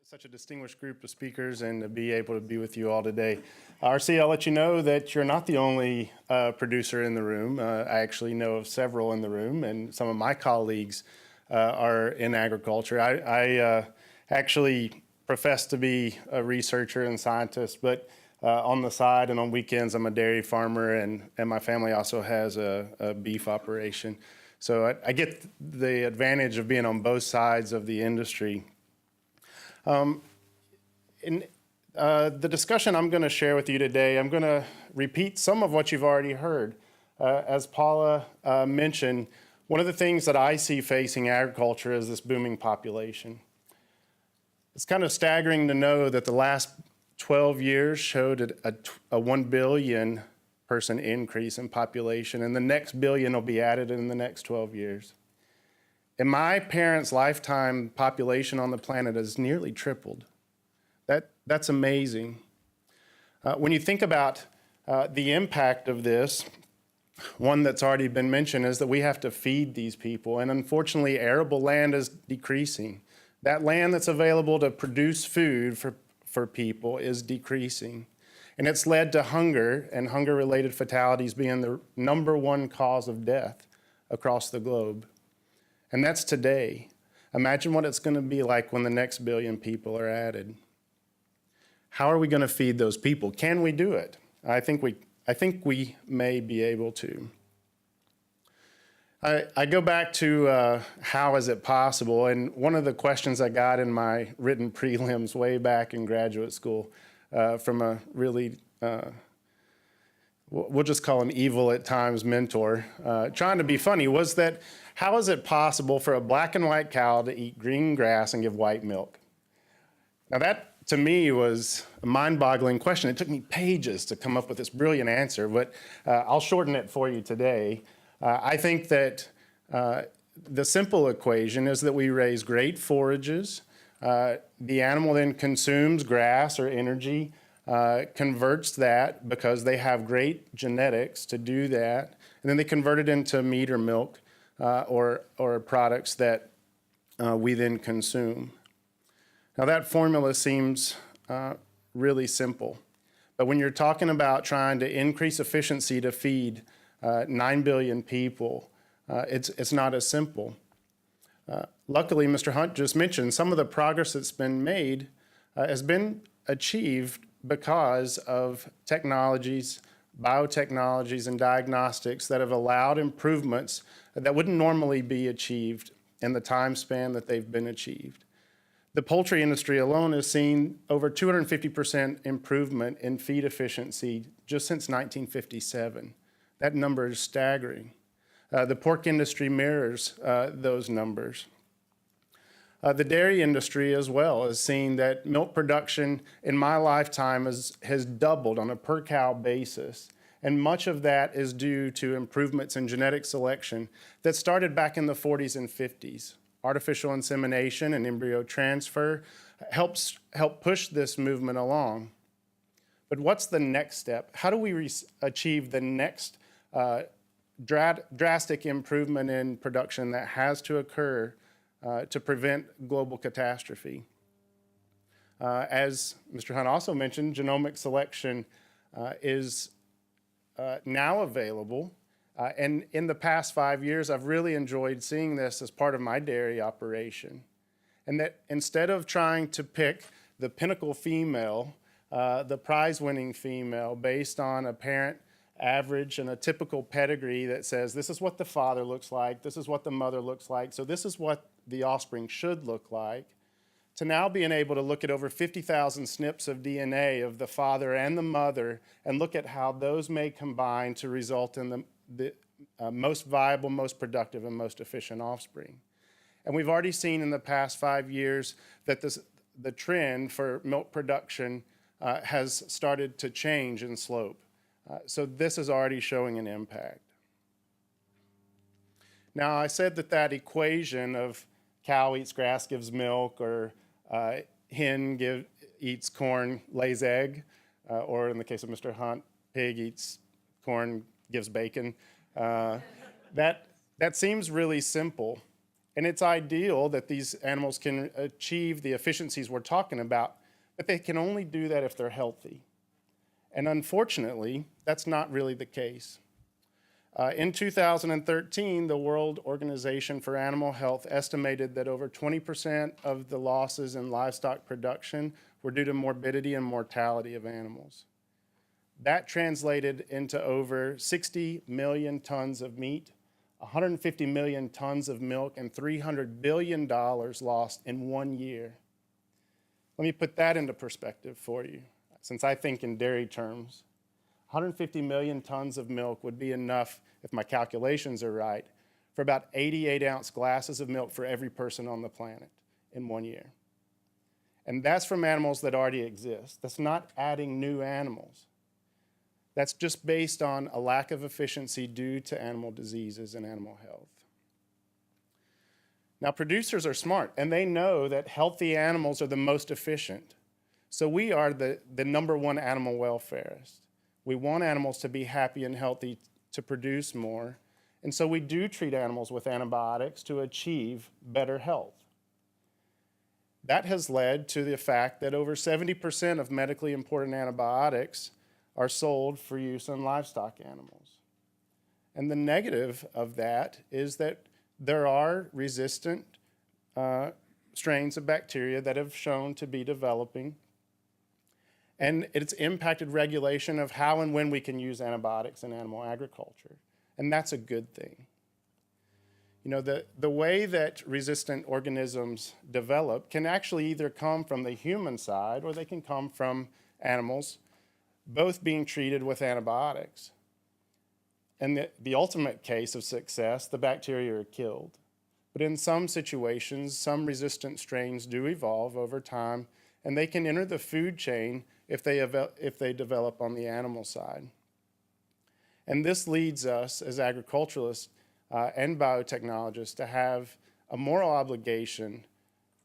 such a distinguished group of speakers and to be able to be with you all today. RC, I'll let you know that you're not the only producer in the room. I actually know of several in the room, and some of my colleagues are in agriculture. I actually profess to be a researcher and scientist, but on the side and on weekends, I'm a dairy farmer, and my family also has a beef operation. So I get the advantage of being on both sides of the industry. In the discussion I'm going to share with you today, I'm going to repeat some of what you've already heard. As Paula mentioned, one of the things that I see facing agriculture is this booming population. It's kind of staggering to know that the last 12 years showed a 1 billion person increase in population, and the next billion will be added in the next 12 years. In my parents' lifetime, population on the planet has nearly tripled. That's amazing. When you think about the impact of this, one that's already been mentioned is that we have to feed these people, and unfortunately, arable land is decreasing. That land that's available to produce food for people is decreasing. And it's led to hunger and hunger-related fatalities being the #1 cause of death across the globe. And that's today. Imagine what it's going to be like when the next billion people are added. How are we going to feed those people? Can we do it? I think we may be able to. I go back to how is it possible, and one of the questions I got in my written prelims way back in graduate school from a really, we'll just call him evil at times mentor, trying to be funny, was that how is it possible for a black and white cow to eat green grass and give white milk? Now that, to me, was a mind-boggling question. It took me pages to come up with this brilliant answer, but I'll shorten it for you today. I think that the simple equation is that we raise great forages. The animal then consumes grass or energy, converts that because they have great genetics to do that, and then they convert it into meat or milk or products that we then consume. Now that formula seems really simple, but when you're talking about trying to increase efficiency to feed 9 billion people, it's not as simple. Luckily, Mr. Hunt just mentioned some of the progress that's been made has been achieved because of technologies, biotechnologies, and diagnostics that have allowed improvements that wouldn't normally be achieved in the time span that they've been achieved. The poultry industry alone has seen over 250% improvement in feed efficiency just since 1957. That number is staggering. The pork industry mirrors those numbers. The dairy industry as well has seen that milk production in my lifetime has doubled on a per cow basis. And much of that is due to improvements in genetic selection that started back in the 40s and 50s. Artificial insemination and embryo transfer help push this movement along. But what's the next step? How do we achieve the next drastic improvement in production that has to occur to prevent global catastrophe? As Mr. Hunt also mentioned, genomic selection is now available. And in the past 5 years, I've really enjoyed seeing this as part of my dairy operation. And that instead of trying to pick the pinnacle female, the prize-winning female based on a parent average and a typical pedigree that says this is what the father looks like, this is what the mother looks like, so this is what the offspring should look like, to now being able to look at over 50,000 SNPs of DNA of the father and the mother and look at how those may combine to result in the most viable, most productive, and most efficient offspring. And we've already seen in the past 5 years that the trend for milk production has started to change in slope. So this is already showing an impact. Now, I said that equation of cow eats grass, gives milk, or hen eats corn, lays egg, or in the case of Mr. Hunt, pig eats corn, gives bacon. That seems really simple, And it's ideal that these animals can achieve the efficiencies we're talking about, but they can only do that if they're healthy. And unfortunately, that's not really the case. In 2013, the World Organization for Animal Health estimated that over 20% of the losses in livestock production were due to morbidity and mortality of animals. That translated into over 60 million tons of meat, 150 million tons of milk, and $300 billion lost in 1 year. Let me put that into perspective for you, since I think in dairy terms. 150 million tons of milk would be enough, if my calculations are right, for about 88-ounce glasses of milk for every person on the planet in 1 year. And that's from animals that already exist. That's not adding new animals. That's just based on a lack of efficiency due to animal diseases and animal health. Now, producers are smart, and they know that healthy animals are the most efficient. So we are the number one animal welfarist. We want animals to be happy and healthy to produce more, and so we do treat animals with antibiotics to achieve better health. That has led to the fact that over 70% of medically important antibiotics are sold for use in livestock animals. And the negative of that is that there are resistant strains of bacteria that have shown to be developing, and it's impacted regulation of how and when we can use antibiotics in animal agriculture, and that's a good thing. You know, the way that resistant organisms develop can actually either come from the human side or they can come from animals, both being treated with antibiotics. And the ultimate case of success, the bacteria are killed. But in some situations, some resistant strains do evolve over time, and they can enter the food chain if they develop on the animal side. And this leads us as agriculturalists and biotechnologists to have a moral obligation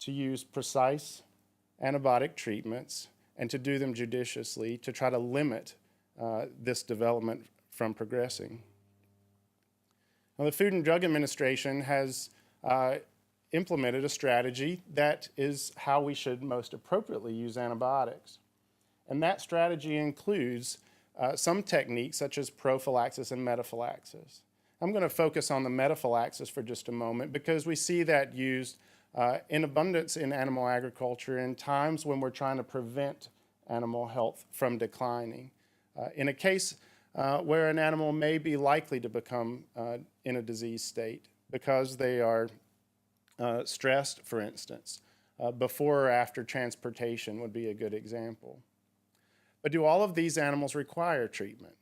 to use precise antibiotic treatments and to do them judiciously to try to limit this development from progressing. Now, the Food and Drug Administration has implemented a strategy that is how we should most appropriately use antibiotics. And that strategy includes some techniques such as prophylaxis and metaphylaxis. I'm going to focus on the metaphylaxis for just a moment because we see that used in abundance in animal agriculture in times when we're trying to prevent animal health from declining. In a case where an animal may be likely to become in a disease state because they are stressed, for instance, before or after transportation would be a good example. But do all of these animals require treatment?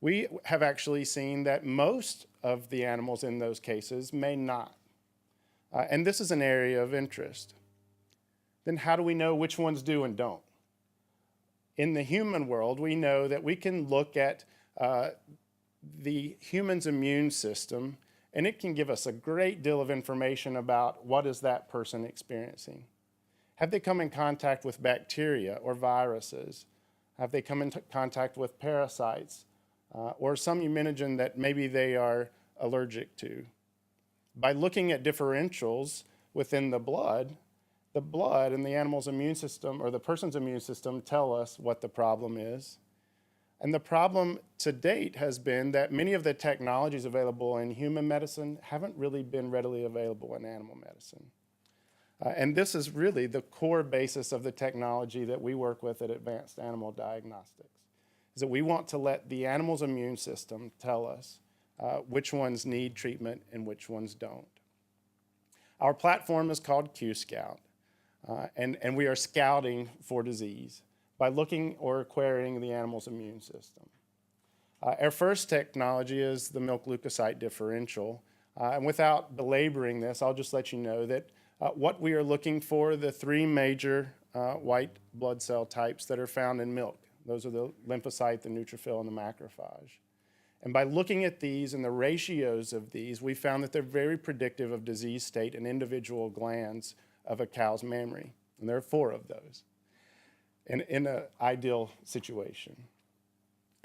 We have actually seen that most of the animals in those cases may not. And this is an area of interest. Then how do we know which ones do and don't? In the human world, we know that we can look at the human's immune system, and it can give us a great deal of information about what is that person experiencing. Have they come in contact with bacteria or viruses? Have they come into contact with parasites or some immunogen that maybe they are allergic to? By looking at differentials within the blood and the animal's immune system or the person's immune system tell us what the problem is. And the problem to date has been that many of the technologies available in human medicine haven't really been readily available in animal medicine. And this is really the core basis of the technology that we work with at Advanced Animal Diagnostics, is that we want to let the animal's immune system tell us which ones need treatment and which ones don't. Our platform is called Q-Scout, and we are scouting for disease by looking or querying the animal's immune system. Our first technology is the milk leukocyte differential, and without belaboring this, I'll just let you know that what we are looking for, the three major white blood cell types that are found in milk. Those are the lymphocyte, the neutrophil, and the macrophage. And by looking at these and the ratios of these, we found that they're very predictive of disease state in individual glands of a cow's mammary. And there are 4 of those in an ideal situation.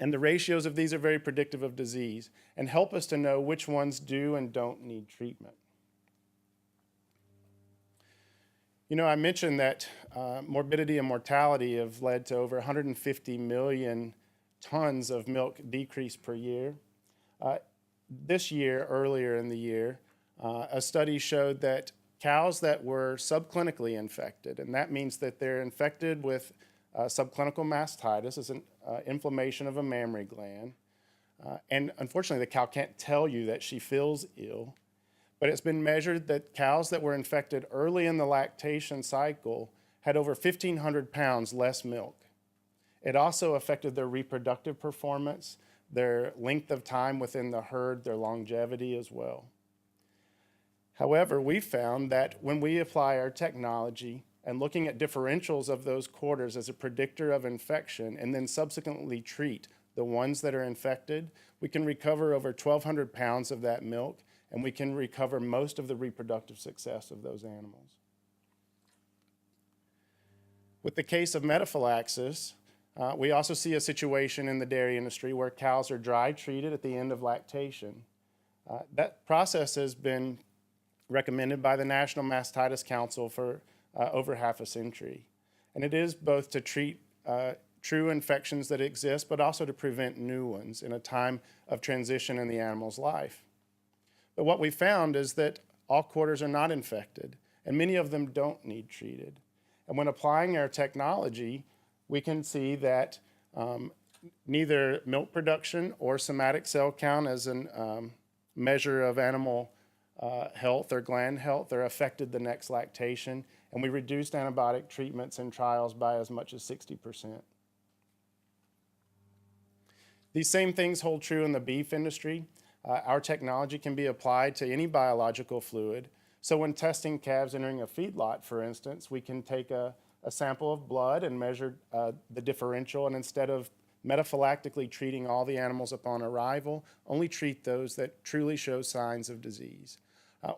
And the ratios of these are very predictive of disease and help us to know which ones do and don't need treatment. You know, I mentioned that morbidity and mortality have led to over 150 million tons of milk decrease per year. This year, earlier in the year, a study showed that cows that were subclinically infected, and that means that they're infected with subclinical mastitis, is an inflammation of a mammary gland. And unfortunately, the cow can't tell you that she feels ill, but it's been measured that cows that were infected early in the lactation cycle had over 1,500 pounds less milk. It also affected their reproductive performance, their length of time within the herd, their longevity as well. However, we found that when we apply our technology and looking at differentials of those quarters as a predictor of infection and then subsequently treat the ones that are infected, we can recover over 1,200 pounds of that milk, and we can recover most of the reproductive success of those animals. With the case of metaphylaxis, we also see a situation in the dairy industry where cows are dry treated at the end of lactation. That process has been recommended by the National Mastitis Council for over half a century. And it is both to treat true infections that exist, but also to prevent new ones in a time of transition in the animal's life. But what we found is that all quarters are not infected, and many of them don't need treated. And when applying our technology, we can see that neither milk production or somatic cell count as a measure of animal health or gland health are affected the next lactation, and we reduced antibiotic treatments in trials by as much as 60%. These same things hold true in the beef industry. Our technology can be applied to any biological fluid. So when testing calves entering a feedlot, for instance, we can take a sample of blood and measure the differential, and instead of metaphylactically treating all the animals upon arrival, only treat those that truly show signs of disease,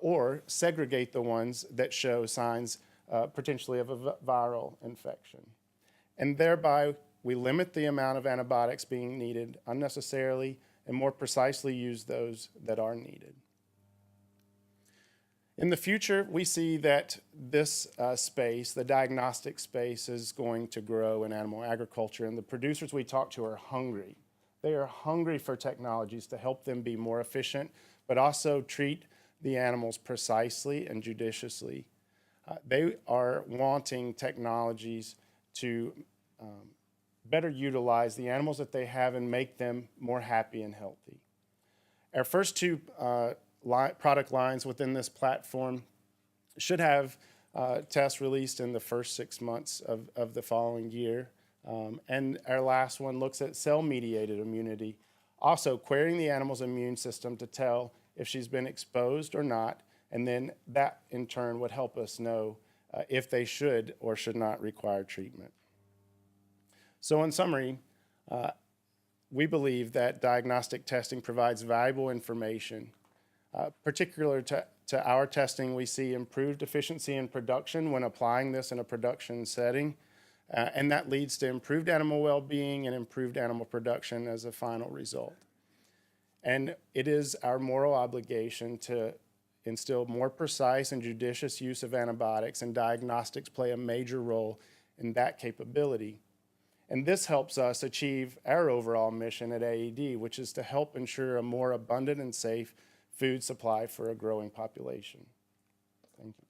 or segregate the ones that show signs potentially of a viral infection. And thereby, we limit the amount of antibiotics being needed unnecessarily and more precisely use those that are needed. In the future, we see that this space, the diagnostic space, is going to grow in animal agriculture, and the producers we talk to are hungry. They are hungry for technologies to help them be more efficient, but also treat the animals precisely and judiciously. They are wanting technologies to better utilize the animals that they have and make them more happy and healthy. Our first two product lines within this platform should have tests released in the first 6 months of the following year. And our last one looks at cell-mediated immunity, also querying the animal's immune system to tell if she's been exposed or not, and then that in turn would help us know if they should or should not require treatment. So in summary, we believe that diagnostic testing provides valuable information. Particular to our testing, we see improved efficiency in production when applying this in a production setting, and that leads to improved animal well-being and improved animal production as a final result. And it is our moral obligation to instill more precise and judicious use of antibiotics, and diagnostics play a major role in that capability. And this helps us achieve our overall mission at AED, which is to help ensure a more abundant and safe food supply for a growing population. Thank you.